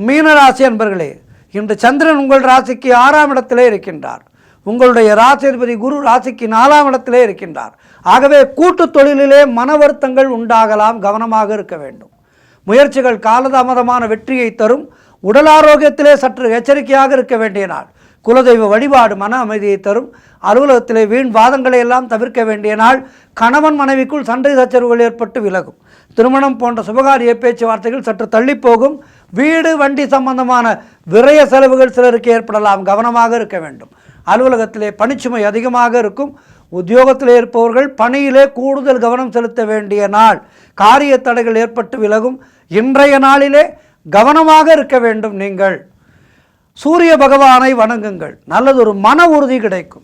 மீனராசி அன்பர்களே, இன்று சந்திரன் உங்கள் ராசிக்கு 6ஆம் இடத்திலே இருக்கின்றார். உங்களுடைய ராசிபதி குரு ராசிக்கு 4ஆம் இடத்திலே இருக்கின்றார். ஆகவே கூட்டு தொழிலிலே மன வருத்தங்கள் உண்டாகலாம், கவனமாக இருக்க வேண்டும். முயற்சிகள் காலதாமதமான வெற்றியை தரும். உடல் ஆரோக்கியத்திலே சற்று எச்சரிக்கையாக இருக்க வேண்டிய நாள். குலதெய்வ வழிபாடு மன அமைதியை தரும். அலுவலகத்திலே வீண் வாதங்களை எல்லாம் தவிர்க்க வேண்டிய நாள். கணவன் மனைவிக்குள் சண்டை சச்சரவுகள் ஏற்பட்டு விலகும். திருமணம் போன்ற சுபகாரிய பேச்சுவார்த்தைகள் சற்று தள்ளி போகும். வீடு வண்டி சம்பந்தமான விரய செலவுகள் சிலருக்கு ஏற்படலாம், கவனமாக இருக்க வேண்டும். அலுவலகத்திலே பணிச்சுமை அதிகமாக இருக்கும். உத்தியோகத்திலே இருப்பவர்கள் பணியிலே கூடுதல் கவனம் செலுத்த வேண்டிய நாள். காரிய தடைகள் ஏற்பட்டு விலகும். இன்றைய நாளிலே கவனமாக இருக்க வேண்டும். நீங்கள் சூரிய பகவானை வணங்குங்கள், நல்லதொரு மன உறுதி கிடைக்கும்.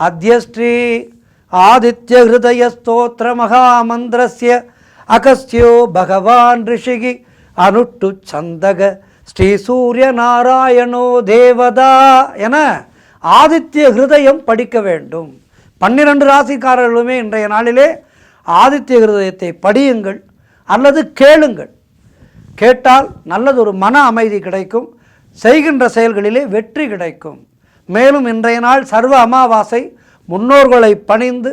அத்யஸ்ரீ ஆதித்ய ஹிருதய ஸ்தோத்திர மகாமந்திரஸ்ய அகஸ்தியோ பகவான் ரிஷிகி அனுட்டு சந்தக ஸ்ரீ சூரிய நாராயணோ தேவதா என ஆதித்ய ஹிருதயம் படிக்க வேண்டும். 12 ராசிக்காரர்களுமே இன்றைய நாளிலே ஆதித்ய ஹிருதயத்தை படியுங்கள் அல்லது கேளுங்கள். கேட்டால் நல்லதொரு மன அமைதி கிடைக்கும். செய்கின்ற செயல்களிலே வெற்றி கிடைக்கும். மேலும் இன்றைய நாள் சர்வ அமாவாசை. முன்னோர்களை பணிந்து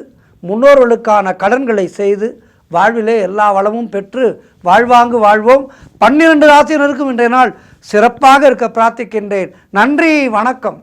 முன்னோர்களுக்கான கடன்களை செய்து வாழ்விலே எல்லா வளமும் பெற்று வாழ்வாங்கு வாழ்வோம். 12 ராசியினருக்கும் இன்றைய நாள் சிறப்பாக இருக்க பிரார்த்திக்கின்றேன். நன்றி, வணக்கம்.